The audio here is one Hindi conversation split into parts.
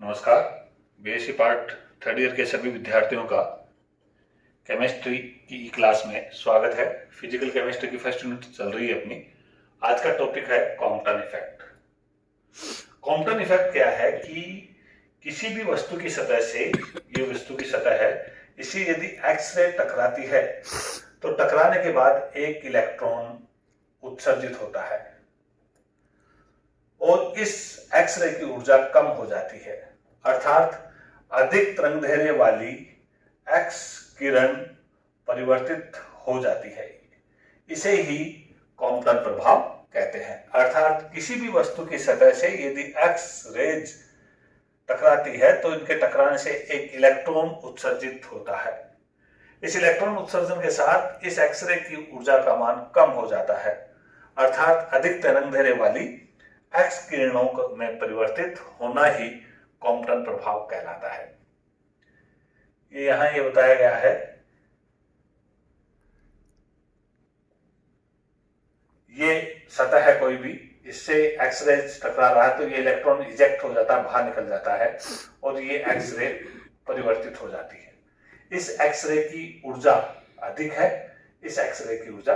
नमस्कार। बीएससी पार्ट थर्ड ईयर के सभी विद्यार्थियों का केमिस्ट्री की क्लास में स्वागत है। फिजिकल केमिस्ट्री की फर्स्ट यूनिट चल रही है अपनी। आज का टॉपिक है कॉम्पटन इफेक्ट। कॉम्पटन इफेक्ट क्या है कि किसी भी वस्तु की सतह से, ये वस्तु की सतह है, इसी यदि एक्स रे टकराती है तो टकराने के बाद एक इलेक्ट्रॉन उत्सर्जित होता है और इस एक्सरे की ऊर्जा कम हो जाती है, अर्थात अधिक तरंगदैर्घ्य वाली एक्स किरण परिवर्तित हो जाती है। इसे ही कॉम्पटन प्रभाव कहते हैं। अर्थात किसी भी वस्तु की सतह से यदि एक्स रेज टकराती है तो इनके टकराने से एक इलेक्ट्रॉन उत्सर्जित होता है। इस इलेक्ट्रॉन उत्सर्जन के साथ इस एक्सरे की ऊर्जा का मान कम हो जाता है, अर्थात अधिक तरंगदैर्घ्य वाली एक्स किरणों में परिवर्तित होना ही कॉम्पटन प्रभाव कहलाता है। यहां ये बताया गया है, ये सतह है कोई भी, इससे एक्सरे टकरा रहा है तो ये इलेक्ट्रॉन इजेक्ट हो जाता है, बाहर निकल जाता है और ये एक्सरे परिवर्तित हो जाती है। इस एक्सरे की ऊर्जा अधिक है, इस एक्सरे की ऊर्जा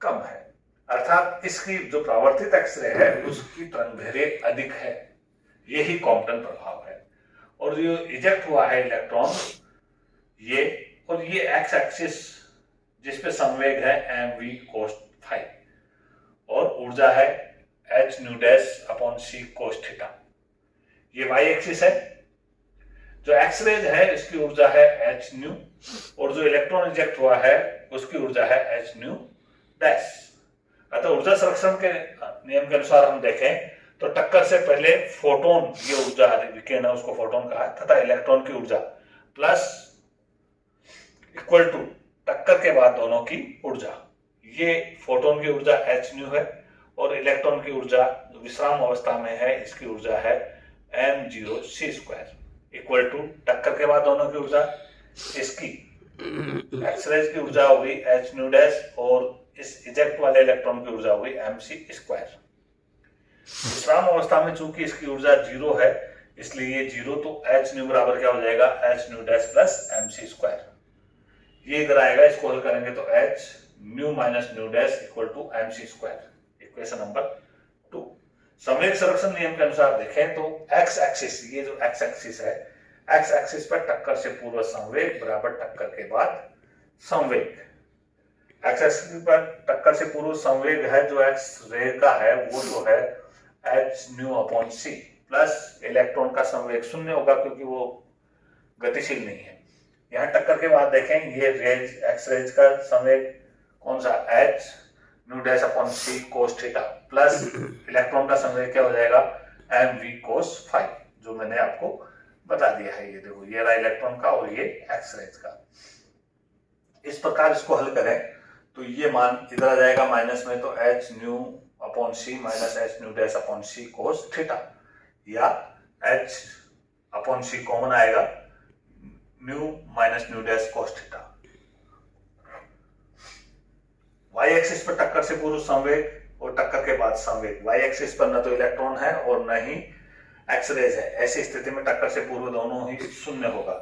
कम है, अर्थात इसकी जो परावर्तित एक्सरे है उसकी तरंगदैर्घ्य अधिक है। यही कॉम्पटन प्रभाव है। और जो इजेक्ट हुआ है इलेक्ट्रॉन, ये और ये एक्स एक्सिस जिस पे संवेग है mv cos फाई और ऊर्जा है h nu dash upon c cos theta. ये y एक्सिस है। जो एक्सरेज है इसकी ऊर्जा है h न्यू और जो इलेक्ट्रॉन इजेक्ट हुआ है उसकी ऊर्जा है h न्यू डैश। अतः ऊर्जा संरक्षण के नियम के अनुसार हम देखें तो टक्कर से पहले फोटोन, ये ऊर्जा विकिरण है उसको फोटोन कहा, तथा इलेक्ट्रॉन की ऊर्जा प्लस इक्वल टू टक्कर के बाद दोनों की ऊर्जा। ये फोटोन की ऊर्जा h न्यू है और इलेक्ट्रॉन की ऊर्जा विश्राम अवस्था में है, इसकी ऊर्जा है m0 c square equal to टक्कर के बाद दोनों की ऊर्जा, इसकी एक्सरेज की ऊर्जा हो गई h न्यू डैश और इस इजेक्ट वाले इलेक्ट्रॉन की ऊर्जा हो गई mc स्क्वायर। विश्राम अवस्था में चूंकि इसकी ऊर्जा 0 है इसलिए ये 0, तो h न्यू बराबर क्या हो जाएगा h nu dash plus mc square. ये इधर आएगा, इसको हल करेंगे तो h nu minus nu dash equal to mc square. Equation number 2। संवेग संरक्षण नियम के अनुसार देखें तो x एक्सिस, ये जो x एक्सिस है, x एक्सिस पर टक्कर से पूर्व संवेग बराबर टक्कर के बाद संवेग। x एक्सिस पर टक्कर से पूर्व संवेग है जो x रे का है वो जो है h new upon c plus electron का संवेग शून्य होगा क्योंकि वो गतिशील नहीं है। यहाँ टक्कर के बाद देखें ये रेज, एक्स रेज का संवेग कौन सा, h nu dash upon c cos theta plus electron का संवेग क्या हो जाएगा mv cos फाई, जो मैंने आपको बता दिया है। ये देखो, ये रहा इलेक्ट्रॉन का और ये एक्स रेज का। इस प्रकार इसको हल करें तो ये मान इधर आ जाएगा माइनस में, तो h new upon c minus h nu dash upon c cos theta, या h अपॉन c कॉमन आएगा, new minus nu dash cos theta. y axis पर टक्कर से पूर्व संवेग और टक्कर के बाद संवेग। y एक्सिस पर न तो इलेक्ट्रॉन है और न ही एक्सरेज है, ऐसी स्थिति में टक्कर से पूर्व दोनों ही शून्य होगा,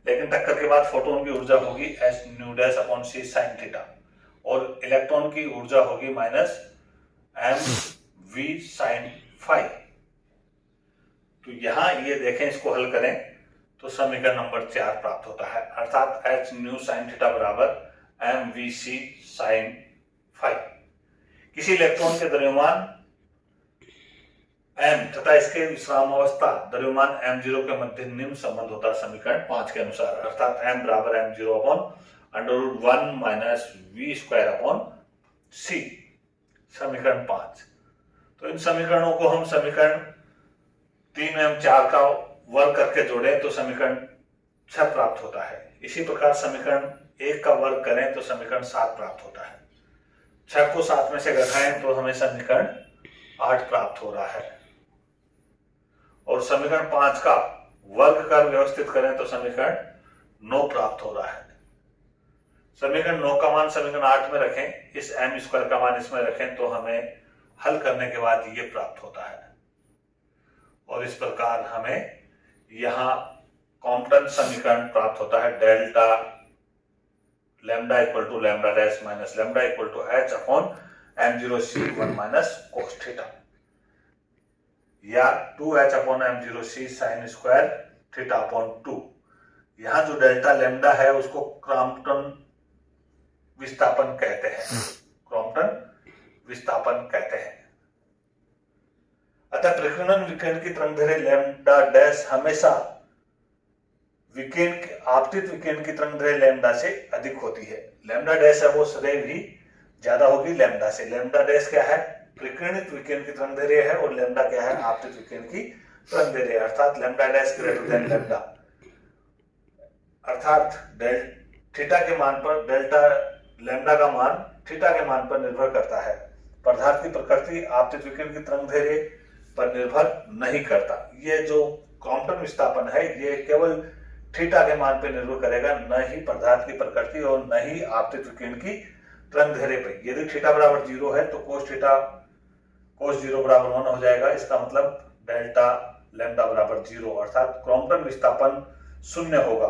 लेकिन टक्कर के बाद फोटोन की ऊर्जा होगी h nu dash upon c sine theta और इलेक्ट्रॉन की ऊर्जा होगी माइनस mv साइन फाई। तो यहां ये देखें, इसको हल करें तो समीकरण नंबर 4 प्राप्त होता है, अर्थात h न्यू साइन थीटा बराबर mvc साइन फाई। किसी इलेक्ट्रॉन के द्रव्यमान m तथा इसके विश्राम अवस्था द्रव्यमान m0 के मध्य निम्न संबंध होता है समीकरण 5 के अनुसार, अर्थात m बराबर m0 upon √1 minus v square upon c। समीकरण 5। तो इन समीकरणों को हम समीकरण 3 एवं 4 का वर्ग करके जोड़ें तो समीकरण 6 प्राप्त होता है। इसी प्रकार समीकरण 1 का वर्ग करें तो समीकरण 7 प्राप्त होता है। 6 को 7 में से घटाएं तो हमें समीकरण 8 प्राप्त हो रहा है और समीकरण 5 का वर्ग कर व्यवस्थित करें तो समीकरण 9 प्राप्त हो रहा है। समीकरण 9 का मान समीकरण 8 में रखें, इस m स्क्वायर का मान इसमें रखें तो हमें हल करने के बाद ये प्राप्त होता है और इस प्रकार हमें यहाँ कॉम्पटन समीकरण प्राप्त होता है delta lambda equal to lambda dash minus lambda equal to h upon m0c 1 minus cos theta, या 2h upon m0c sine square theta upon 2। यहाँ जो डेल्टा लैम्डा है उसको क्रॉम्पटन विस्थापन कहते हैं, क्रॉम्पटन विस्थापन कहते हैं। अतः प्रकीर्णन विकिरण की तरंगदैर्घ्य लैम्डा डैश हमेशा आपतित विकिरण की तरंगदैर्घ्य लैम्डा से अधिक होती है। लैम्डा डैश है वो सदैव ही ज्यादा होगी लैम्डा से। लैम्डा डैश क्या है? प्रकीर्णित विकिरण की तरंगदैर्घ्य है, और लैम्डा क्या है? आपतित विकिरण की तरंगदैर्घ्य, अर्थात lambda dash greater than lambda, अर्थात थीटा के मान पर डेल्टा लैम्डा का मान थीटा के मान पर निर्भर करता है। पदार्थ की प्रकृति आपतित विकिरण की तरंगदैर्घ्य पर निर्भर नहीं करता। ये जो क्रॉम्पटन विस्थापन है ये केवल थीटा के मान पर निर्भर करेगा, न ही पदार्थ की प्रकृति और न ही आपतित विकिरण की तरंगदैर्घ्य पर। यदि थीटा बराबर 0 है तो cos 0 बराबर 1 हो जाएगा। इसका मतलब डेल्टा लैम्डा बराबर 0, अर्थात क्रॉम्पटन विस्थापन 0 होगा,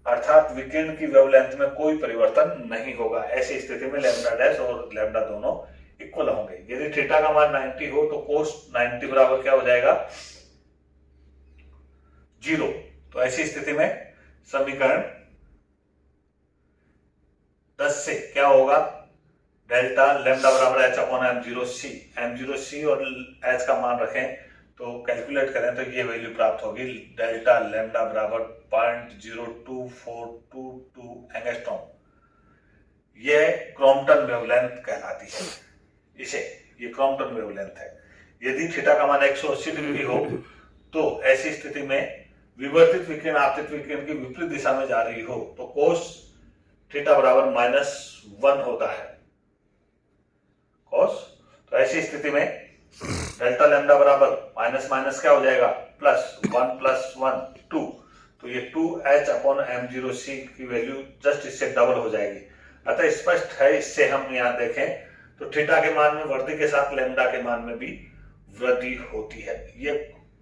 अर्थात विकिरण की वेवलेंथ में कोई परिवर्तन नहीं होगा। ऐसी स्थिति में लैम्डा डैश और लैम्डा दोनों इक्वल होंगे। यदि थीटा का मान 90 हो तो cos 90 बराबर क्या हो जाएगा? 0। तो ऐसी स्थिति में समीकरण 10 से क्या होगा? डेल्टा लैम्डा बराबर h अपॉन m0c और h का मान रखें तो कैलकुलेट करें तो ये वैल्यू प्राप्त होगी। डेल्टा लैम्डा बराबर 0.02422 एंगस्ट्रॉम। ये क्रॉम्पटन वेवलेंथ कहलाती है। ये क्रॉम्पटन वेवलेंथ है। यदि थीटा का मान 180 डिग्री हो तो ऐसी स्थिति में विवर्तित विकिरण आपतित विकिरण की विपरीत दिशा में जा रही हो तो cos थीटा बराबर -1 होता है। तो ऐसी स्थिति में डेल्टा लैम्डा बराबर माइनस माइनस क्या हो जाएगा? +1 + 1 2। तो ये 2h अपॉन m0c की वैल्यू जस्ट इससे डबल हो जाएगी। अतः स्पष्ट है, इससे हम यहाँ देखें तो थीटा के मान में वृद्धि के साथ लैम्डा के मान में भी वृद्धि होती है। ये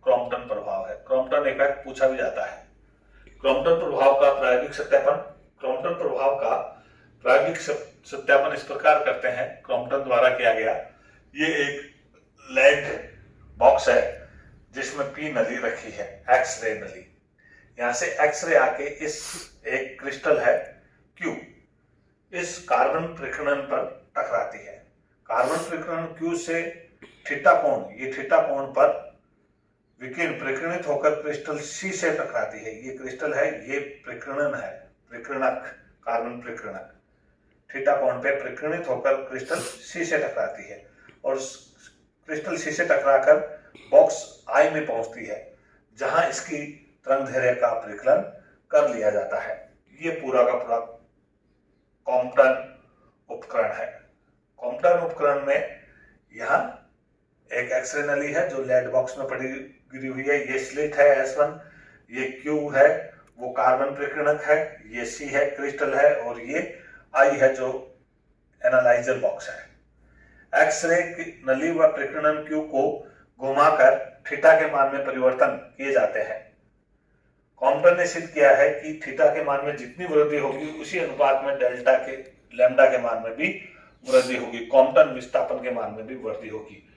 क्रॉम्पटन प्रभाव है। क्रॉम्पटन इफेक्ट पूछा भी जाता है। क्रॉम्पटन प्रभाव का प्रायोगिक सत्यापन। क्रॉम्पटन प्रभाव का प्रायोगिक सत्यापन इस प्रकार करते हैं, क्रॉम्पटन द्वारा किया गया। ये एक लेड बॉक्स है जिसमें पी नली रखी है, एक्सरे नली। यहां से एक्सरे आके इस एक क्रिस्टल है क्यू, इस कार्बन प्रकीर्णन पर टकराती है। कार्बन प्रकीर्णन क्यू से थीटा कोण, ये थीटा कोण पर विकिरण प्रकीर्णित होकर क्रिस्टल सी से टकराती है। ये क्रिस्टल है, ये प्रकीर्णन है, प्रकीर्णक, कार्बन प्रकीर्णक। थीटा कोण पे प्रकीर्णित होकर क्रिस्टल सी से टकराती है और क्रिस्टल सी से टकराकर बॉक्स आई में पहुंचती है, जहां इसकी तरंगदैर्घ्य का परिकलन कर लिया जाता है। ये पूरा का पूरा कॉम्पटन उपकरण है। कॉम्पटन उपकरण में यहाँ एक एक्सरे नली है जो लेड बॉक्स में पड़ी गिरी हुई है। ये स्लिट है S1, ये Q है वो कार्बन प्रकीर्णक है, ये C है क्रिस्टल है, और ये I है जो एनालाइजर बॉक्स है। एक्सरे की नली व प्रकीर्णन Q को घुमाकर थीटा के मान में परिवर्तन किए जाते हैं। कॉम्पटन ने सिद्ध किया है कि थीटा के मान में जितनी वृद्धि होगी उसी अनुपात में डेल्टा के लैम्डा के मान में भी वृद्धि होगी, कॉम्पटन विस्थापन के मान में भी वृद्धि होगी।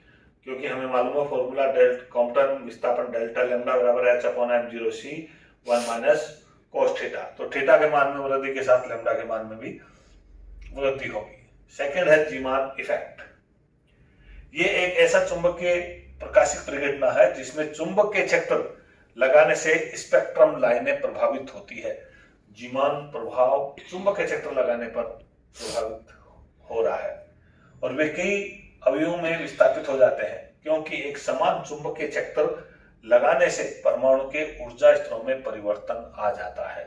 क्योंकि हमें मालूम है फॉर्मूला कॉम्पटन विस्थापन डेल्टा लैम्डा बराबर h upon m0c 1 minus cos theta. तो थीटा के मान में वृद्धि के साथ लैम्डा के मान में भी वृद्धि होगी। सेकंड है जीमान इफेक्ट। ये एक ऐसा चुंबकीय प्रकाशिक प्रघटना है जिसमें चुंबकीय क्षेत्र लगाने से स्पेक्ट्रम लाइनें प्रभावित होती है। जीमान प्रभाव चुंबकीय क्षेत्र लगाने पर प्रभावित हो रहा है और वे कई अवयवों में विस्थापित हो जाते हैं, क्योंकि एक समान चुंबकीय क्षेत्र लगाने से परमाणु के ऊर्जा स्तरों में परिवर्तन आ जाता है।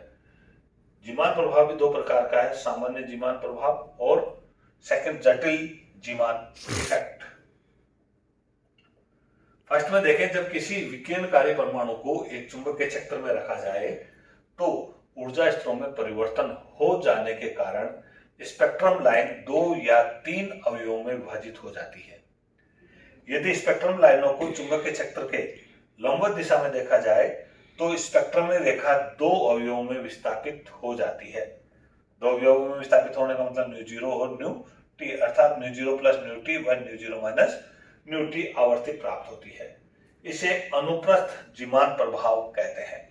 जीमान प्रभाव भी दो प्रकार का है, सामान्य जीमान प्रभाव और सेकंड जटिल जीमान इफेक्ट। फर्स्ट में देखें, जब किसी विकिरणकारी परमाणु को एक चुंबकीय क्षेत्र में रखा जाए तो ऊर्जा स्तरों में परिवर्तन हो जाने के कारण स्पेक्ट्रम लाइन 2 या 3 अवयवों में विभाजित हो जाती है। यदि स्पेक्ट्रम लाइनों को चुंबकीय क्षेत्र के लंबवत दिशा में देखा जाए तो स्पेक्ट्रम में रेखा दो अवयवों में विस्थापित हो जाती है। दो अवयवों में विस्थापित होने का मतलब न्यू जीरो और न्यू टी, अर्थात nu zero plus nu t व nu zero minus nu t आवर्ती प्राप्त होती है। इसे अनुप्रस्थ जीमान प्रभाव कहते हैं।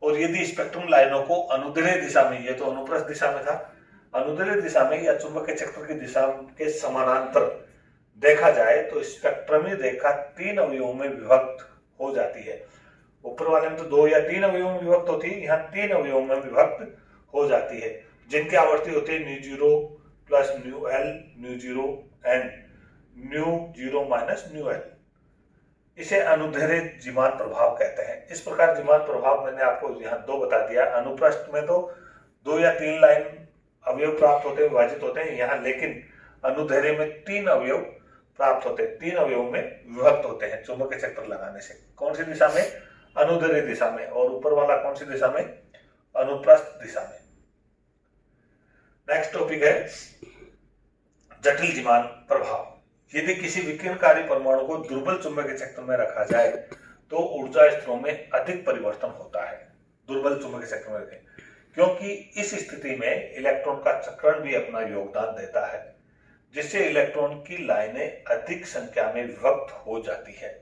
और यदि स्पेक्ट्रम लाइनों को अनुदैर्ध्य दिशा में, ये तो अनुप्रस्थ दिशा में था, अनुदैर्ध्य दिशा में या चुंबकीय क्षेत्र की दिशा के समानांतर देखा जाए तो स्पेक्ट्रमी रेखा तीन अवयवों में विभक्त हो जाती है। ऊपर वाले में तो दो या तीन अवयवों में विभक्त होती है, यहाँ तीन अवयवों में विभक्त हो जाती है, जिनकी आवर्ती होती है new zero plus new L, mu zero and new zero minus new L. इसे अनुदैर्ध्य जीमान प्रभाव कहते हैं। इस प्रकार जीमान प्रभाव मैंने आपको यहाँ दो बता दिया। अनुप्रस्थ में तो दो या तीन लाइन अवयव प्राप्त होते हैं, विभाजित होते हैं यहाँ, लेकिन अनुदैर्ध्य में तीन अवयव प्राप्त होते हैं, तीन अवयव में विभक्त होते हैं चुंबकीय क्षेत्र लगाने से। कौन सी दिशा में? अनुदैर्ध्य दिशा में। और ऊपर वाला कौन सी दिशा में? अनुप्रस्थ दिशा में। नेक्स्ट टॉपिक है जटिल जीमान प्रभाव। यदि किसी विकिरणकारी परमाणु को दुर्बल चुंबकीय क्षेत्र में रखा जाए तो ऊर्जा स्तरों में अधिक परिवर्तन होता है। दुर्बल चुंबकीय क्षेत्र में रखें, क्योंकि इस स्थिति में इलेक्ट्रॉन का चक्रण भी अपना योगदान देता है, जिससे इलेक्ट्रॉन की लाइनें अधिक संख्या में विभक्त हो जाती है।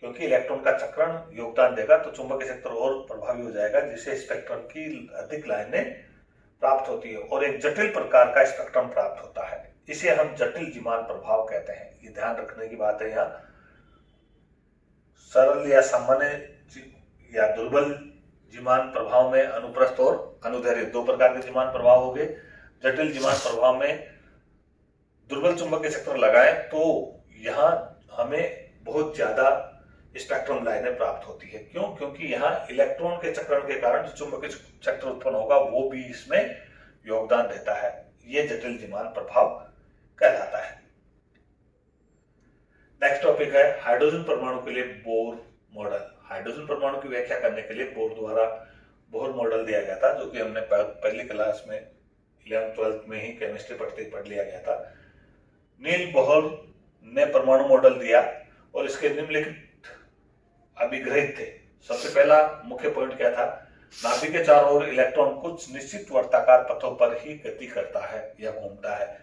क्योंकि इलेक्ट्रॉन का चक्रण योगदान देगा तो चुंबकीय क्षेत्र और प्रभावी हो जाएगा, जिससे स्पेक्ट्रम की अधिक लाइनें प्राप्त होती है और एक जटिल प्रकार का स्पेक्ट्रम प्राप्त होता है। इसे हम जटिल जीमान प्रभाव कहते हैं। ये ध्यान रखने की बात है। यहाँ सरल या सामान्य या दुर्बल जीमान प्रभाव में अनुप्रस्थ और अनुदैर्ध्य दो प्रकार के जीमान प्रभाव हो गए। जटिल जीमान प्रभाव में दुर्बल चुंबकीय क्षेत्र लगाए तो यहाँ हमें बहुत ज्यादा स्पेक्ट्रम लाइनें प्राप्त होती है। क्यों? क्योंकि यहाँ इलेक्ट्रॉन के चक्रण के कारण जो चुंबकीय क्षेत्र उत्पन्न होगा वो भी इसमें योगदान देता है। ये जटिल जीमान प्रभाव कहलाता है। नेक्स्ट टॉपिक है हाइड्रोजन परमाणु के लिए बोर मॉडल। हाइड्रोजन परमाणु की व्याख्या करने के लिए बोर द्वारा बोर मॉडल दिया गया था, जो कि हमने पहली क्लास में 11th-12th में ही केमिस्ट्री पढ़ते पढ़ लिया गया था। नील बोहर ने परमाणु मॉडल दिया और इसके निम्नलिखित अभिग्रहित थे। सबसे पहला मुख्य पॉइंट क्या था? नाभिक के चारों ओर इलेक्ट्रॉन कुछ निश्चित वर्ताकार पथों पर ही गति करता है या घूमता है,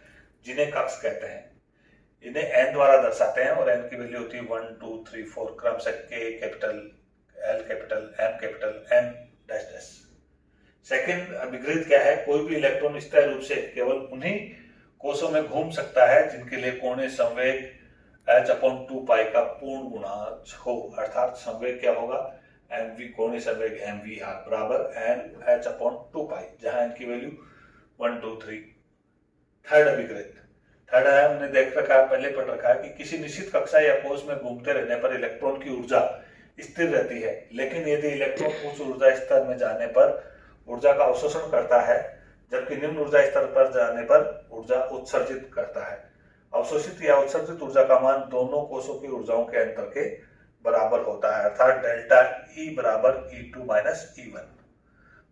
जिन्हें कक्ष कहते हैं। इन्हें एन द्वारा दर्शाते हैं और एन की वैल्यू होती है 1 2 3 4 क्रमशः के capital, L capital, M capital, N dash dash. Second अभिग्रहित क्या है? कोई भी इलेक्ट्रॉन स्थायी रूप से केवल उन्हीं कोशों में घूम सकता है जिनके लिए कोणीय संवेग h/2π का पूर्ण गुणांक हो। अर्थात संवेग क्या होगा? mv, कोणीय संवेग mvr बराबर n h/2π, जहां इनकी वैल्यू 1 2 3। थर्ड अभिग्रहित, थर्ड है, हमने देख रखा है, पहले पढ़ रखा है कि किसी निश्चित कक्षा या कोश में घूमते रहने पर इलेक्ट्रॉन की ऊर्जा स्थिर रहती है, लेकिन यदि इलेक्ट्रॉन उच्च ऊर्जा स्तर में जाने पर ऊर्जा का अवशोषण करता है, जबकि निम्न ऊर्जा स्तर पर जाने पर ऊर्जा उत्सर्जित करता है। अवशोषित या उत्सर्जित ऊर्जा का मान दोनों कोशों की ऊर्जाओं के अंतर के बराबर होता है, अर्थात डेल्टा E बराबर E2 माइनस E1।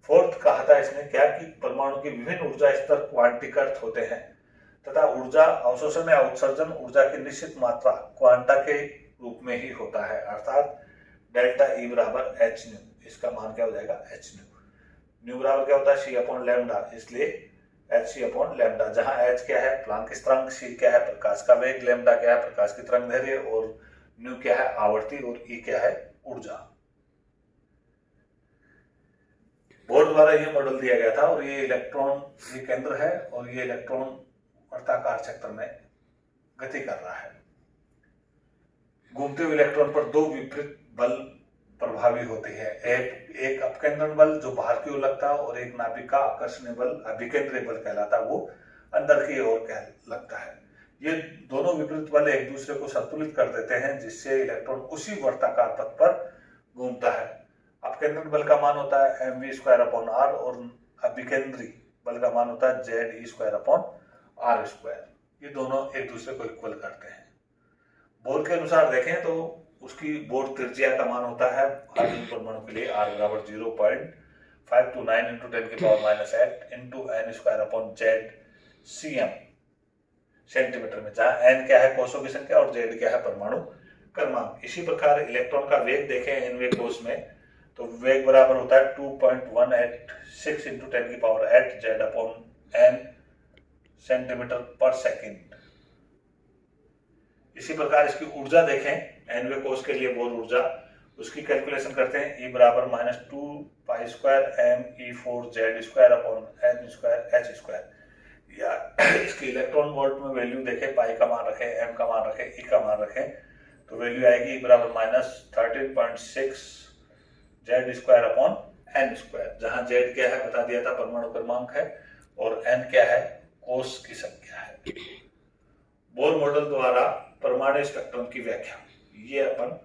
फोर्थ कहा था इसने क्या कि परमाणु के विभिन्न ऊर्जा स्तर क्वांटीकृत होते हैं तथा ऊर्जा अवशोषण या उत्सर्जन ऊर्जा की निश्चित मात्रा क्वांटा के रूप में ही होता है, अर्थात डेल्टा E बराबर h न्यू। इसका मान क्या हो जाएगा? h new. न्यू बराबर क्या होता है? c/λ, इसलिए hc/λ, जहां h क्या है? प्लांक स्थिरांक, c क्या है? प्रकाश का वेग, लैम्डा क्या है? प्रकाश की तरंगदैर्घ्य और न्यू क्या है? आवर्ती और e क्या है? ऊर्जा। बोर द्वारा ये मॉडल दिया गया था और ये इलेक्ट्रॉन ये केंद्र है और ये इलेक्ट्रॉन वर्ताकार क्षेत्र में गति कर रहा है। घूमते हुए इलेक्ट्रॉन पर दो विपरीत बल प्रभावी होते हैं। एक अपकेंद्रण बल जो बाहर की ओर लगता है और एक नाभिक का आकर्षणीय बल अभिकेंद्रीय बल कहलाता है, वो अंदर की ओर लगता है। ये दोनों विपरीत बल एक दूसरे को संतुलित कर देते हैं, जिससे इलेक्ट्रॉन उसी वर्ताकार पथ पर घूमता है। अपकेंद्रण बल का मान होता है mv²/r और अभिकेंद्री बल का मान होता है ze²/r²। ये दोनों एक दूसरे को इक्वल करते हैं। बोर के अनुसार देखें तो उसकी बोर त्रिज्या का मान होता है हाइड्रोजन परमाणु के लिए r बराबर 0.529 × 10⁻⁸ n² cm सेंटीमीटर में, जहां n क्या है? कोशों की संख्या और z क्या है? परमाणु क्रमांक। इसी प्रकार इलेक्ट्रॉन का वेग देखें nवें कोश में तो वेग बराबर होता है 2.186 into 10⁸ Z upon n centimetre पर सेकेंड। इसी प्रकार इसकी ऊर्जा देखें, एनवे कोस के लिए बोर ऊर्जा, उसकी कैलकुलेशन करते हैं। E बराबर -2π²m(E4Z² अपॉन n²h²। या इसकी इलेक्ट्रॉन वोल्ट में वैल्यू देखें, पाई का मान रखें, एम का मान रखें, ई का मान रखें, तो वैल्यू आएगी E बराबर -13.6 Z² अपॉन n², जहां Z क्या है बता दिया था, परमाणु क्रमांक है, और n क्या है, कोस की संख्या है। बोर मॉडल द्वारा परमाणु स्पेक्ट्रम की व्याख्या ये अपन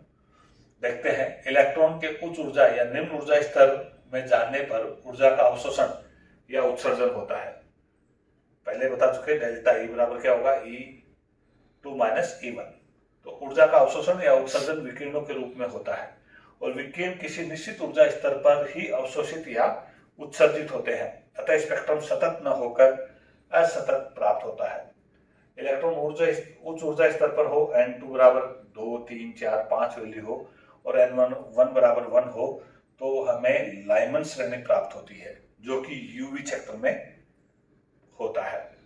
देखते हैं। इलेक्ट्रॉन के उच्च ऊर्जा या निम्न ऊर्जा स्तर में जाने पर ऊर्जा का अवशोषण या उत्सर्जन होता है। पहले बता चुके, डेल्टा E बराबर क्या होगा, E2 - E1। तो ऊर्जा का अवशोषण या उत्सर्जन विकिरणों के रूप में होता है, और विकिरण किसी निश्चित ऊर्जा स्तर पर ही अवशोषित या उत्सर्जित होते हैं, अतः स्पेक्ट्रम सतत न होकर असतत प्राप्त होता है। इलेक्ट्रॉन उच्च ऊर्जा स्तर पर हो, N2 बराबर 2, 3, 4, 5 वैल्यू हो, और N1 बराबर 1 हो, तो हमें लाइमन श्रेणी प्राप्त होती है, जो कि यूवी क्षेत्र में होता है।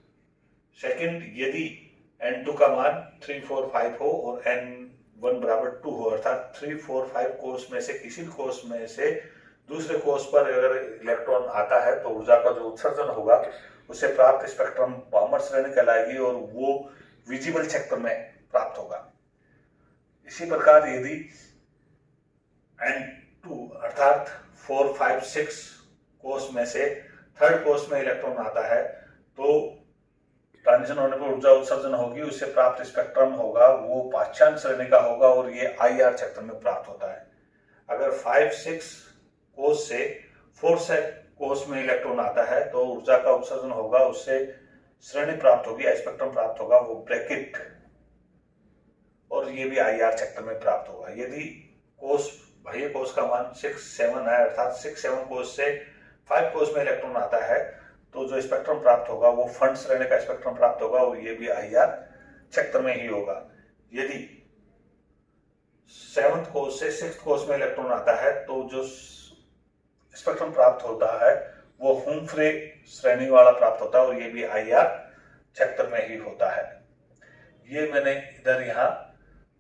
सेकंड, यदि N2 का मान 3, 4, 5 हो और N1 बराबर 2 हो, अर्थात 3, 4, 5 कोष में से किसी कोष में से दूसरे कोष पर अगर इलेक्ट्रॉन आता है, तो ऊर्जा का जो उत्सर्जन होगा उससे प्राप्त स्पेक्ट्रम बामर श्रेणी कहलाएगी, और वो विजिबल क्षेत्र में प्राप्त होगा। इसी प्रकार यदि N2 अर्थात 4, 5, 6 कोष में से थर्ड कोष में इलेक्ट्रॉन आता है, तो ट्रांजिशन होने पर ऊर्जा उत्सर्जन होगी, उससे प्राप्त स्पेक्ट्रम होगा वो पाश्चात्य श्रेणी का होगा, और ये IR क्षेत्र में प्राप्त होता है। अगर 5, 6 कोष से 4 कोष में इलेक्ट्रॉन आता है, तो ऊर्जा का उत्सर्जन होगा, उससे श्रेणी प्राप्त होगी, स्पेक्ट्रम प्राप्त होगा, वो ब्रैकेट, और ये भी IR क्षेत्र में प्राप्त होगा। यदि कोष बाह्य कोष का मान 6, 7 है, अर्थात 6, 7 कोष से 5 कोष में इलेक्ट्रॉन आता है, तो जो स्पेक्ट्रम प्राप्त होगा वो फंड श्रेणी का स्पेक्ट्रम प्राप्त होगा, और ये भी IR क्षेत्र में ही होगा। यदि 7th कोष से 6th कोष में इलेक्ट्रॉन आता है, तो जो स्पेक्ट्रम प्राप्त होता है वो हुम्फ्रे श्रेणी वाला प्राप्त होता है, और ये भी IR क्षेत्र में ही होता है। ये मैंने इधर यहाँ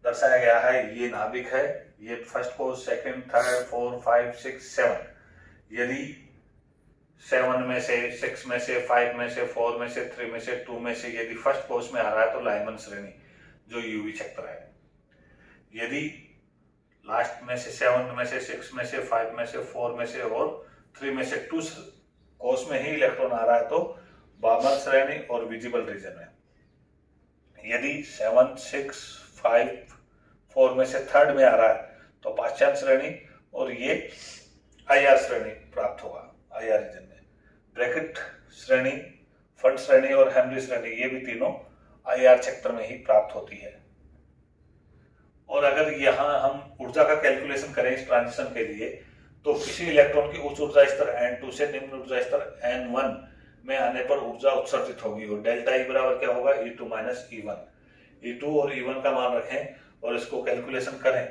दर्शाया गया है, ये नाभिक है, ये फर्स्ट कोष, सेकंड, थर्ड, 4, 5, 6, 7। यदि 7 में से, 6 में से, 5 में से, 4 में से, 3 में से, 2 में से यदि फर्स्ट कोष में आ रहा है, तो लाइमन श्रेणी जो यूवी क्षेत्र है। यदि लास्ट में से 7 में से, 6 में से, 5 में से, 4 में से और 3 में से 2 कोष में ही इलेक्ट्रॉन आ रहा है, तो बामर श्रेणी और विजिबल रीजन में। यदि 7, 6, 5, 4 में से थर्ड में आ रहा है, तो पाश्चात्य श्रेणी, और ये IR श्रेणी प्राप्त होगा, IR रीजन में। ब्रैकेट श्रेणी, फंड श्रेणी और हेनरी श्रेणी, ये भी तीनों IR क्षेत्र में ही प्राप्त होती है। और अगर यहाँ हम ऊर्जा का कैलकुलेशन करें इस ट्रांजिशन के लिए, तो किसी इलेक्ट्रॉन की उच्च ऊर्जा स्तर N2 से निम्न ऊर्जा स्तर N1 में आने पर ऊर्जा उत्सर्जित होगी, और डेल्टा E बराबर क्या होगा, E2 - E1। E2 और E1 का मान रखें और इसको कैलकुलेशन करें,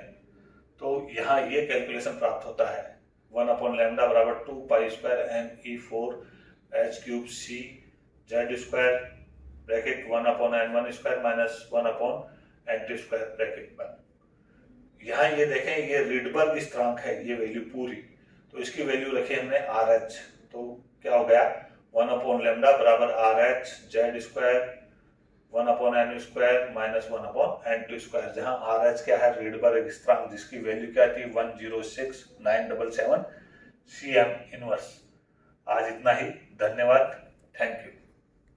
तो यहाँ ये कैलकुलेशन प्राप्त होता है, 1/λ बराबर 2π²m(E4H³ Z² bracket 1/n1² minus 1/n2² bracket 1। यहाँ ये देखें, ये रीडबर्ग स्थिरांक है, ये वैल्यू पूरी, तो इसकी वैल्यू रखी हमने RH, तो क्या हो गया, 1/λ बराबर RH Z², 1/n² minus 1/n2², जहाँ RH क्या है, रीडबर्ग स्थिरांक, जिसकी वैल्यू क्या थी 106977 cm इनवर्स। आज इतना ही, धन्यवाद, थैंक यू।